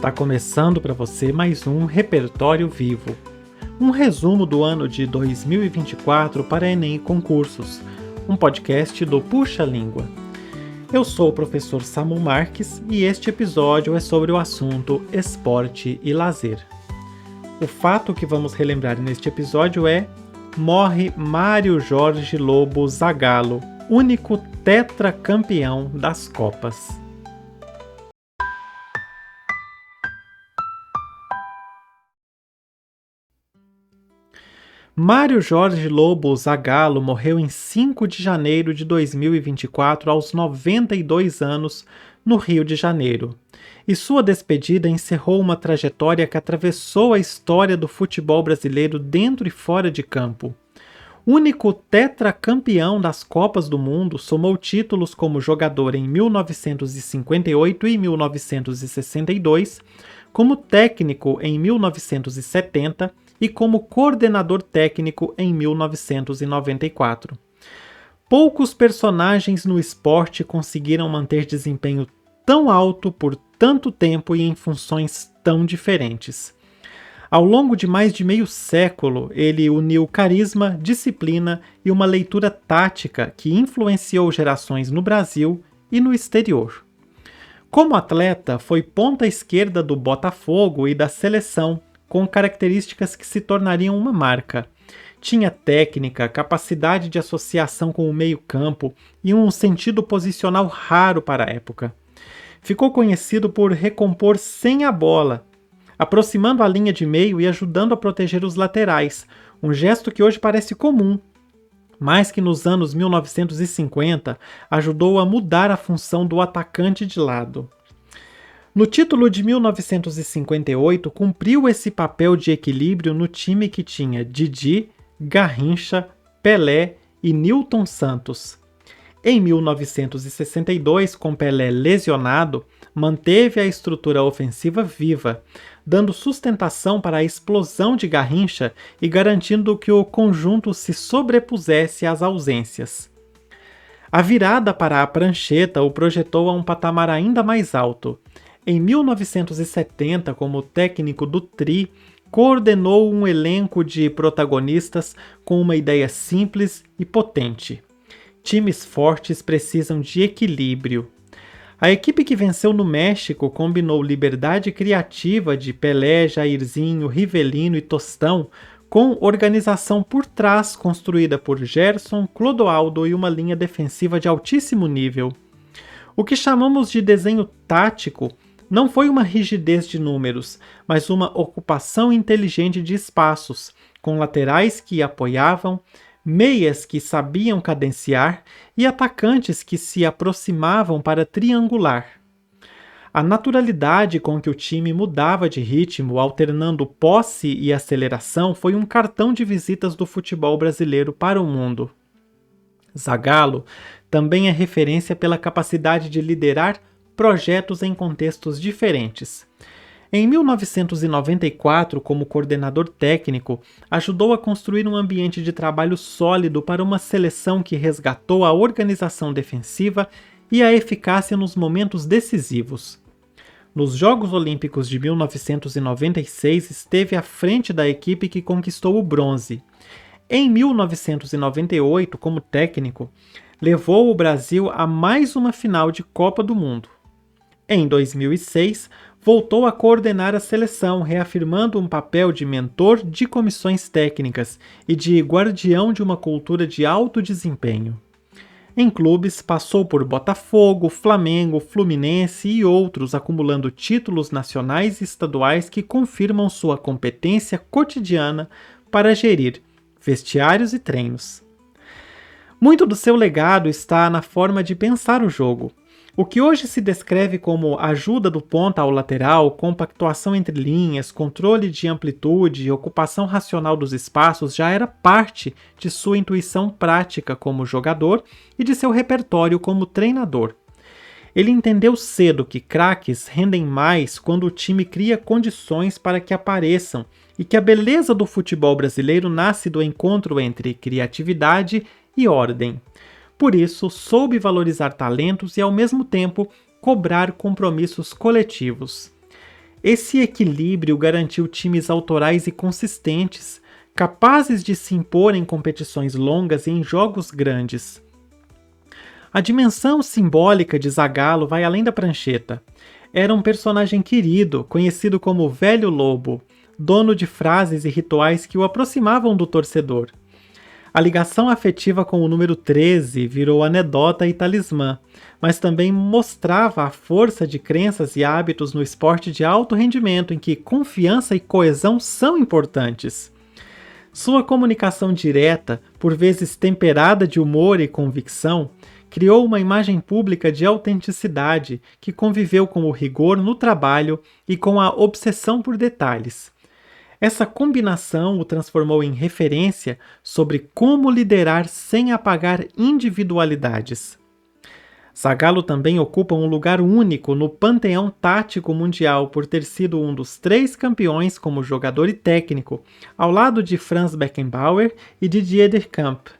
Está começando para você mais um Repertório Vivo, um resumo do ano de 2024 para Enem e Concursos, um podcast do Puxa Língua. Eu sou o professor Samu Marques e este episódio é sobre o assunto esporte e lazer. O fato que vamos relembrar neste episódio é: morre Mário Jorge Lobo Zagallo, único tetracampeão das Copas. Mário Jorge Lobo Zagallo morreu em 5 de janeiro de 2024 aos 92 anos no Rio de Janeiro. E sua despedida encerrou uma trajetória que atravessou a história do futebol brasileiro dentro e fora de campo. Único tetracampeão das Copas do Mundo, somou títulos como jogador em 1958 e 1962, como técnico em 1970 e como coordenador técnico em 1994. Poucos personagens no esporte conseguiram manter desempenho tão alto por tanto tempo e em funções tão diferentes. Ao longo de mais de meio século, ele uniu carisma, disciplina e uma leitura tática que influenciou gerações no Brasil e no exterior. Como atleta, foi ponta esquerda do Botafogo e da seleção, com características que se tornariam uma marca. Tinha técnica, capacidade de associação com o meio-campo e um sentido posicional raro para a época. Ficou conhecido por recompor sem a bola, aproximando a linha de meio e ajudando a proteger os laterais, um gesto que hoje parece comum, mas que nos anos 1950 ajudou a mudar a função do atacante de lado. No título de 1958, cumpriu esse papel de equilíbrio no time que tinha Didi, Garrincha, Pelé e Nilton Santos. Em 1962, com Pelé lesionado, manteve a estrutura ofensiva viva, dando sustentação para a explosão de Garrincha e garantindo que o conjunto se sobrepusesse às ausências. A virada para a prancheta o projetou a um patamar ainda mais alto. Em 1970, como técnico do Tri, coordenou um elenco de protagonistas com uma ideia simples e potente. Times fortes precisam de equilíbrio. A equipe que venceu no México combinou liberdade criativa de Pelé, Jairzinho, Rivelino e Tostão com organização por trás construída por Gerson, Clodoaldo e uma linha defensiva de altíssimo nível. O que chamamos de desenho tático não foi uma rigidez de números, mas uma ocupação inteligente de espaços, com laterais que apoiavam, meias que sabiam cadenciar e atacantes que se aproximavam para triangular. A naturalidade com que o time mudava de ritmo, alternando posse e aceleração, foi um cartão de visitas do futebol brasileiro para o mundo. Zagallo também é referência pela capacidade de liderar projetos em contextos diferentes. Em 1994, como coordenador técnico, ajudou a construir um ambiente de trabalho sólido para uma seleção que resgatou a organização defensiva e a eficácia nos momentos decisivos. Nos Jogos Olímpicos de 1996, esteve à frente da equipe que conquistou o bronze. Em 1998, como técnico, levou o Brasil a mais uma final de Copa do Mundo. Em 2006, voltou a coordenar a seleção, reafirmando um papel de mentor de comissões técnicas e de guardião de uma cultura de alto desempenho. Em clubes, passou por Botafogo, Flamengo, Fluminense e outros, acumulando títulos nacionais e estaduais que confirmam sua competência cotidiana para gerir vestiários e treinos. Muito do seu legado está na forma de pensar o jogo. O que hoje se descreve como ajuda do ponta ao lateral, compactuação entre linhas, controle de amplitude e ocupação racional dos espaços já era parte de sua intuição prática como jogador e de seu repertório como treinador. Ele entendeu cedo que craques rendem mais quando o time cria condições para que apareçam e que a beleza do futebol brasileiro nasce do encontro entre criatividade e ordem. Por isso, soube valorizar talentos e, ao mesmo tempo, cobrar compromissos coletivos. Esse equilíbrio garantiu times autorais e consistentes, capazes de se impor em competições longas e em jogos grandes. A dimensão simbólica de Zagallo vai além da prancheta. Era um personagem querido, conhecido como Velho Lobo, dono de frases e rituais que o aproximavam do torcedor. A ligação afetiva com o número 13 virou anedota e talismã, mas também mostrava a força de crenças e hábitos no esporte de alto rendimento em que confiança e coesão são importantes. Sua comunicação direta, por vezes temperada de humor e convicção, criou uma imagem pública de autenticidade que conviveu com o rigor no trabalho e com a obsessão por detalhes. Essa combinação o transformou em referência sobre como liderar sem apagar individualidades. Zagallo também ocupa um lugar único no panteão tático mundial por ter sido um dos 3 campeões como jogador e técnico, ao lado de Franz Beckenbauer e Didier Deschamps.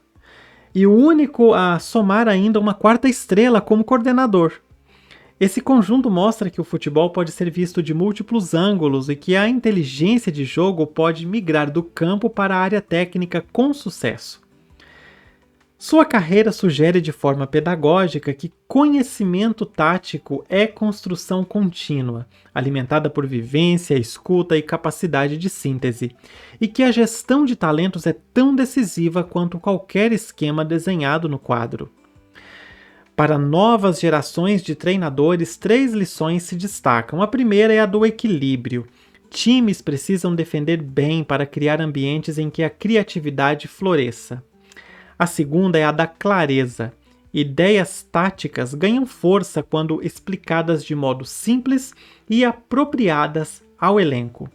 E o único a somar ainda uma 4ª estrela como coordenador. Esse conjunto mostra que o futebol pode ser visto de múltiplos ângulos e que a inteligência de jogo pode migrar do campo para a área técnica com sucesso. Sua carreira sugere de forma pedagógica que conhecimento tático é construção contínua, alimentada por vivência, escuta e capacidade de síntese, e que a gestão de talentos é tão decisiva quanto qualquer esquema desenhado no quadro. Para novas gerações de treinadores, 3 lições se destacam. A primeira é a do equilíbrio. Times precisam defender bem para criar ambientes em que a criatividade floresça. A segunda é a da clareza. Ideias táticas ganham força quando explicadas de modo simples e apropriadas ao elenco.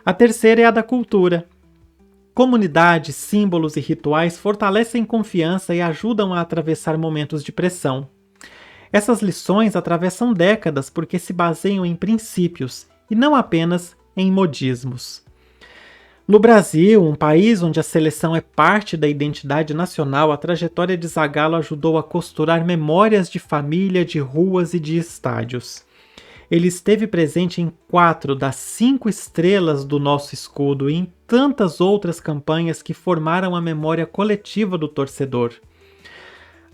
A terceira é a da cultura. Comunidades, símbolos e rituais fortalecem confiança e ajudam a atravessar momentos de pressão. Essas lições atravessam décadas porque se baseiam em princípios e não apenas em modismos. No Brasil, um país onde a seleção é parte da identidade nacional, a trajetória de Zagallo ajudou a costurar memórias de família, de ruas e de estádios. Ele esteve presente em 4 das 5 estrelas do nosso escudo e em tantas outras campanhas que formaram a memória coletiva do torcedor.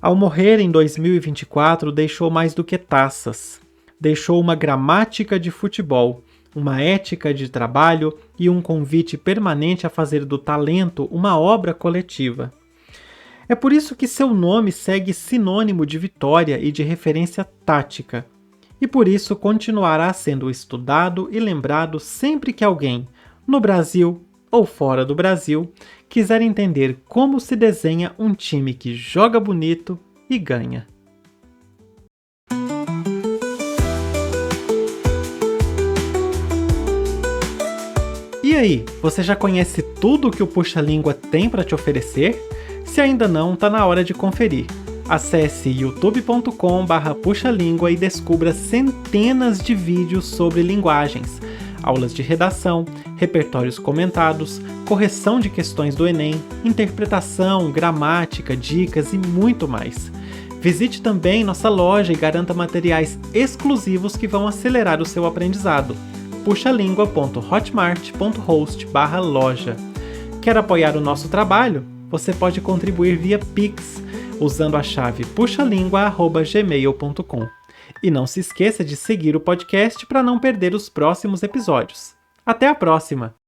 Ao morrer em 2024, deixou mais do que taças. Deixou uma gramática de futebol, uma ética de trabalho e um convite permanente a fazer do talento uma obra coletiva. É por isso que seu nome segue sinônimo de vitória e de referência tática, e por isso continuará sendo estudado e lembrado sempre que alguém, no Brasil ou fora do Brasil, quiser entender como se desenha um time que joga bonito e ganha. E aí, você já conhece tudo o que o Puxa Língua tem para te oferecer? Se ainda não, tá na hora de conferir. Acesse youtube.com/puxalíngua e descubra centenas de vídeos sobre linguagens, aulas de redação, repertórios comentados, correção de questões do Enem, interpretação, gramática, dicas e muito mais. Visite também nossa loja e garanta materiais exclusivos que vão acelerar o seu aprendizado. puxalingua.hotmart.host/loja. Quer apoiar o nosso trabalho? Você pode contribuir via Pix, usando a chave puxalingua@gmail.com. E não se esqueça de seguir o podcast para não perder os próximos episódios. Até a próxima!